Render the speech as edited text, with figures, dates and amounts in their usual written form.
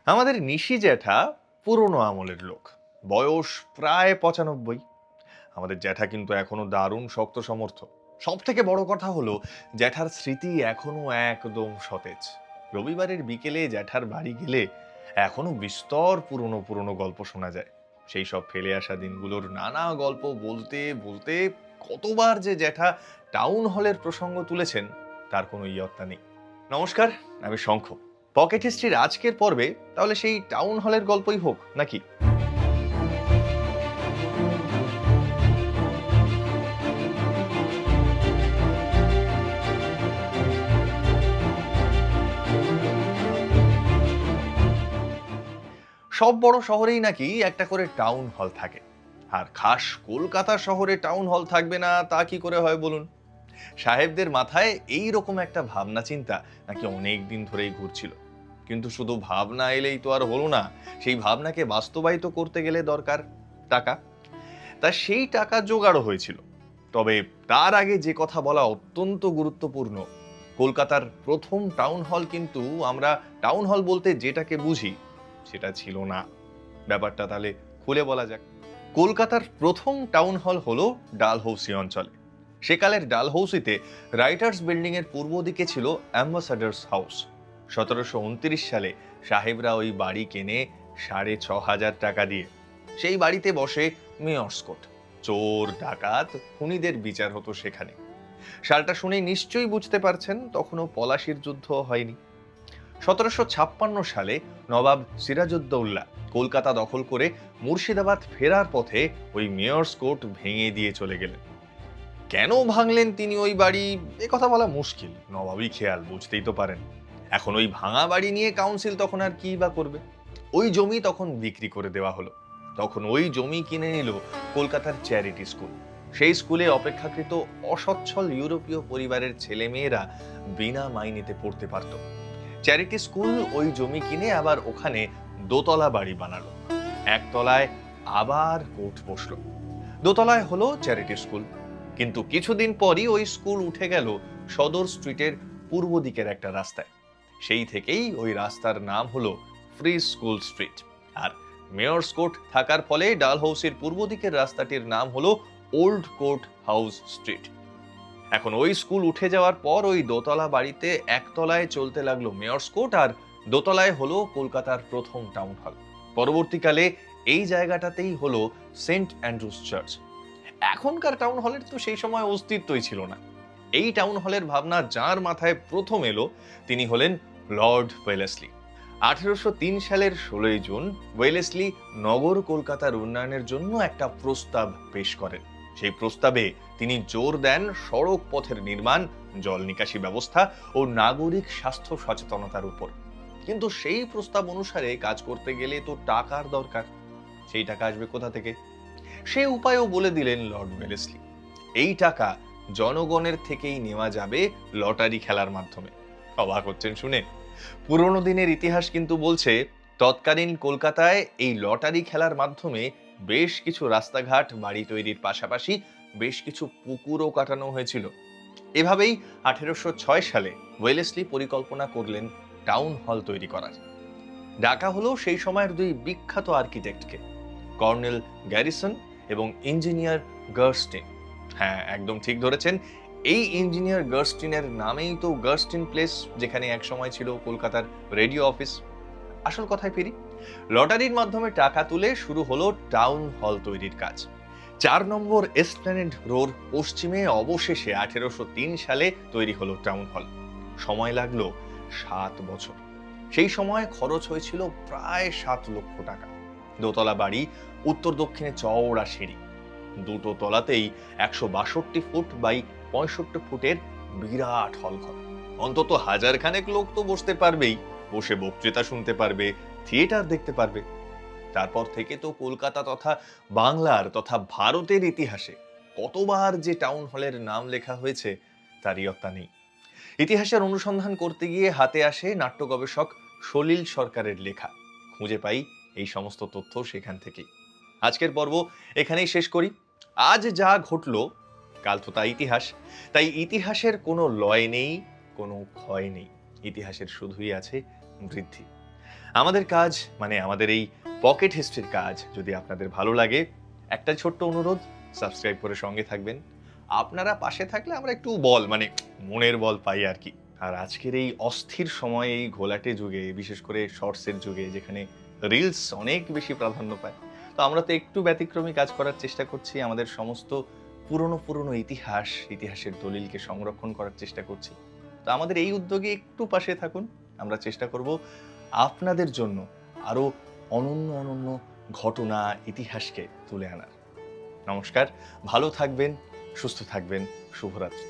আমাদের নিশি জ্যাঠা পুরনো আমলের লোক, বয়স প্রায় 95। আমাদের জ্যাঠা কিন্তু এখনো দারুণ শক্ত সমর্থ। সব থেকে বড় কথা হলো, জ্যাঠার স্মৃতি এখনো একদম সতেজ। রবিবারের বিকেলে জ্যাঠার বাড়ি গেলে এখনো বিস্তর পুরনো পুরনো গল্প শোনা যায়। সেই সব ফেলে আসা দিনগুলোর নানা গল্প বলতে বলতে কতবার যে জ্যাঠা টাউন হলের প্রসঙ্গ তুলেছেন তার কোনো ইয়ত্তা নেই। নমস্কার, আমি শঙ্খ। পকেট হিস্ট্রির আজকের পর্বে তাহলে সেই টাউন হলের গল্পই হোক নাকি? সব বড় শহরেই নাকি একটা করে টাউন হল থাকে, আর খাস কলকাতা শহরে টাউন হল থাকবে না তা কি করে হয় বলুন? সাহেবদের মাথায় এই রকম একটা ভাবনা চিন্তা নাকি অনেক দিন ধরেই ঘুরছিল। কিন্তু শুধু ভাবনা এলেই তো আর হলো না, সেই ভাবনাকে বাস্তবায়িত করতে গেলে দরকার টাকা। তা সেই টাকা জোগাড়ও হয়েছিল। তবে তার আগে যে কথা বলা অত্যন্ত গুরুত্বপূর্ণ, কলকাতার প্রথম টাউন হল কিন্তু আমরা টাউন হল বলতে যেটাকে বুঝি সেটা ছিল না। ব্যাপারটা তাহলে খুলে বলা যাক। কলকাতার প্রথম টাউন হল হলো ডালহৌসি অঞ্চলে। সেকালের ডালহৌসিতে রাইটার্স বিল্ডিং এর পূর্ব দিকে ছিল অ্যাম্বাসাডার্স হাউস। 1729 সালে সাহেবরা ওই বাড়ি কেনে 6,500 টাকা দিয়ে। সেই বাড়িতে বসে মেয়র্স কোর্ট। চোর ডাকাত খুনিদের বিচার হতো সেখানে। সালটা শুনে নিশ্চয়ই বুঝতে পারছেন তখনও পলাশির যুদ্ধ হয়নি। 1756 সালে নবাব সিরাজউদ্দৌলা কলকাতা দখল করে মুর্শিদাবাদ ফেরার পথে ওই মেয়র্স কোর্ট ভেঙে দিয়ে চলে গেলেন। কেন ভাঙলেন তিনি ওই বাড়ি, এ কথা বলা মুশকিল। নবাবী খেয়াল, বুঝতেই তো পারেন। এখন ওই ভাঙা বাড়ি নিয়ে কাউন্সিল তখন আর কি বা করবে? ওই জমি তখন বিক্রি করে দেওয়া হলো। তখন ওই জমি কিনে নিল কলকাতার চ্যারিটি স্কুল। সেই স্কুলে অপেক্ষাকৃত অসচ্ছল ইউরোপীয় পরিবারের ছেলে মেয়েরা বিনা মাইনেতে পড়তে পারত। চ্যারিটি স্কুল ওই জমি কিনে আবার ওখানে দোতলা বাড়ি বানালো। একতলায় আবার কোর্ট বসলো, দোতলায় হলো চ্যারিটি স্কুল। কিন্তু কিছুদিন পরই ওই স্কুল উঠে গেল সদর স্ট্রিটের পূর্ব দিকের একটা রাস্তায়। সেই থেকেই ওই রাস্তার নাম হলো ফ্রি স্কুল স্ট্রিট। আর মেয়র্স কোর্ট থাকার ফলে ডালহৌসির পূর্ব দিকের রাস্তাটির নাম হলো ওল্ড কোর্ট হাউস স্ট্রিট। এখন ওই স্কুল উঠে যাওয়ার পর ওই দোতলা বাড়িতে একতলায় চলতে লাগলো মেয়র্স কোর্ট, আর দোতলায় হলো কলকাতার প্রথম টাউন হল। পরবর্তীকালে এই জায়গাটাতেই হলো সেন্ট অ্যান্ড্রুস চার্চ। এখনকার টাউন হলের তো সেই সময় অস্তিত্বই ছিল না। এই টাউন হলের ভাবনা যার মাথায় প্রথম এলো তিনি হলেন লর্ড ওয়েলেসলি। 1803 সালের 16 জুন ওয়েলেসলি নগর কলকাতার উন্নয়নের জন্য একটা প্রস্তাব পেশ করেন। সেই প্রস্তাবে তিনি জোর দেন সড়ক পথের নির্মাণ, জল নিকাশি ব্যবস্থা ও নাগরিক স্বাস্থ্য সচেতনতার উপর। কিন্তু সেই প্রস্তাব অনুসারে কাজ করতে গেলে তো টাকার দরকার। সেই টাকা আসবে কোথা থেকে? সে উপায়ও বলে দিলেন লর্ড ওয়েলেসলি। এই টাকা জনগণের থেকেই নেওয়া যাবে লটারি খেলার মাধ্যমে। অবাক হচ্ছেন শুনে? পুরনো দিনের ইতিহাস কিন্তু বলছে তৎকালীন কলকাতায় এই লটারি খেলার মাধ্যমে বেশ কিছু রাস্তাঘাট বাড়ি তৈরির পাশাপাশি বেশ কিছু পুকুরও কাটানো হয়েছিল। এভাবেই 1806 সালে ওয়েলেসলি পরিকল্পনা করলেন টাউন হল তৈরি করার। ডাকা হলো সেই সময়ের দুই বিখ্যাত আর্কিটেক্টকে, কর্নেল গ্যারিসন এবং ইঞ্জিনিয়ার গার্স্টিন। হ্যাঁ, একদম ঠিক ধরেছেন। এই ইঞ্জিনিয়ার গার্স্টিনের নামেই তো গার্স্টিন প্লেস, যেখানে এক সময় ছিল কলকাতার রেডিও অফিস। আসল কথায় ফিরি। লটারির মাধ্যমে টাকা তুলে শুরু হলো টাউন হল তৈরির কাজ। 4 নম্বর এসপ্ল্যানেড রোড পশ্চিমে অবশেষে 1803 সালে তৈরি হলো টাউন হল। সময় লাগলো 7 বছর। সেই সময় খরচ হয়েছিল প্রায় 7 লক্ষ টাকা। দোতলা বাড়ি, উত্তর দক্ষিণে চওড়া সিঁড়ি, দুটো তলাতেই 162 ফুট বাই 65 ফুটের বিরাট হলঘর। অন্তত 1000 খানেক লোক তো বসতে পারবেই, বসে বক্তৃতা শুনতে পারবে, থিয়েটার দেখতে পারবে। তারপর থেকে তো কলকাতা তথা বাংলার তথা ভারতের ইতিহাসে কতবার যে টাউন হলের নাম লেখা হয়েছে তার ইয়ত্তা নেই। ইতিহাসের অনুসন্ধান করতে গিয়ে হাতে আসে নাট্য গবেষক সলিল সরকারের লেখা। খুঁজে পাই এই সমস্ত তথ্য সেখান থেকেই। আজকের পর্ব এখানেই শেষ করি। আজ যা ঘটলো কাল তো তা ইতিহাস। তাই ইতিহাসের কোনো লয় নেই, কোনো ক্ষয় নেই। ইতিহাসের শুধুই আছে বৃদ্ধি। আমাদের কাজ মানে আমাদের এই পকেট হিস্ট্রির কাজ যদি আপনাদের ভালো লাগে, একটা ছোট্ট অনুরোধ, সাবস্ক্রাইব করে সঙ্গে থাকবেন। আপনারা পাশে থাকলে আমরা একটু বল মানে মনের বল পাই আর কি। আর আজকের এই অস্থির সময়ে, এই ঘোলাটে যুগে, বিশেষ করে শর্টসের যুগে যেখানে রিলস অনেক বেশি প্রাধান্য পায়, তো আমরা তো একটু ব্যতিক্রমী কাজ করার চেষ্টা করছি। আমাদের সমস্ত পুরনো পুরনো ইতিহাসের দলিলকে সংরক্ষণ করার চেষ্টা করছি। তো আমাদের এই উদ্যোগে একটু পাশে থাকুন। আমরা চেষ্টা করব আপনাদের জন্য আরো অনন্য অনন্য ঘটনা, ইতিহাসকে তুলে আনার। নমস্কার, ভালো থাকবেন, সুস্থ থাকবেন, শুভরাত্রি।